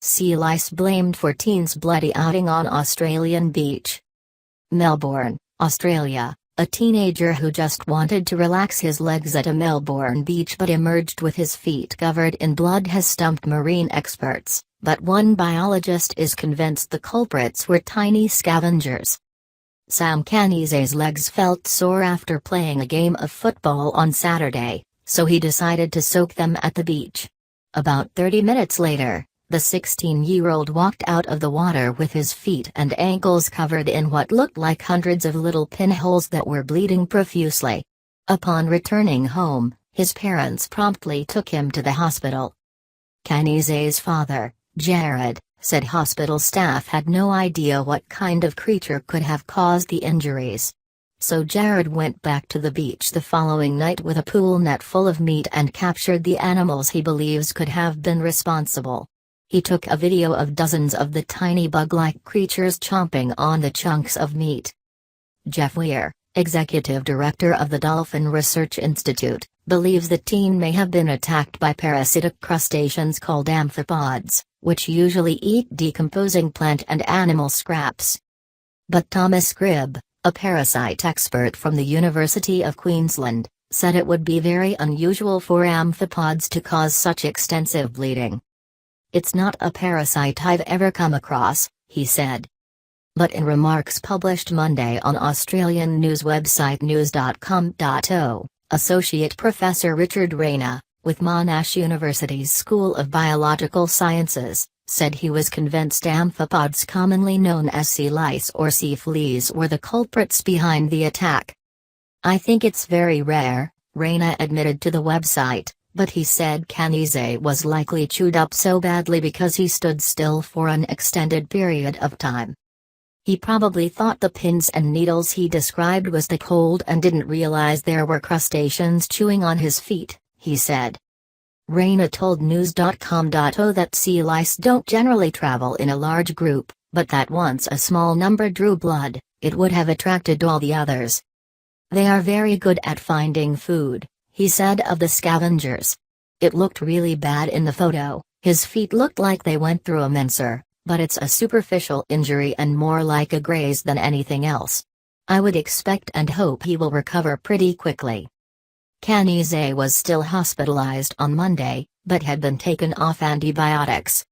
Sea lice blamed for teen's bloody outing on Australian beach. Melbourne, Australia. A teenager who just wanted to relax his legs at a Melbourne beach but emerged with his feet covered in blood has stumped marine experts, but one biologist is convinced the culprits were tiny scavengers. Sam Canize's legs felt sore after playing a game of football on Saturday, so he decided to soak them at the beach. About 30 minutes later, the 16-year-old walked out of the water with his feet and ankles covered in what looked like hundreds of little pinholes that were bleeding profusely. Upon returning home, his parents promptly took him to the hospital. Canize's father, Jared, said hospital staff had no idea what kind of creature could have caused the injuries. So Jared went back to the beach the following night with a pool net full of meat and captured the animals he believes could have been responsible. He took a video of dozens of the tiny bug-like creatures chomping on the chunks of meat. Jeff Weir, executive director of the Dolphin Research Institute, believes the teen may have been attacked by parasitic crustaceans called amphipods, which usually eat decomposing plant and animal scraps. But Thomas Cribb, a parasite expert from the University of Queensland, said it would be very unusual for amphipods to cause such extensive bleeding. "It's not a parasite I've ever come across," he said. But in remarks published Monday on Australian news website news.com.au, Associate Professor Richard Rayner, with Monash University's School of Biological Sciences, said he was convinced amphipods commonly known as sea lice or sea fleas were the culprits behind the attack. "I think it's very rare," Rayner admitted to the website, but he said Canize was likely chewed up so badly because he stood still for an extended period of time. "He probably thought the pins and needles he described was the cold and didn't realize there were crustaceans chewing on his feet," he said. Rayner told news.com.au that sea lice don't generally travel in a large group, but that once a small number drew blood, it would have attracted all the others. "They are very good at finding food," he said of the scavengers. "It looked really bad in the photo, his feet looked like they went through a mincer, but it's a superficial injury and more like a graze than anything else. I would expect and hope he will recover pretty quickly." Canize was still hospitalized on Monday, but had been taken off antibiotics.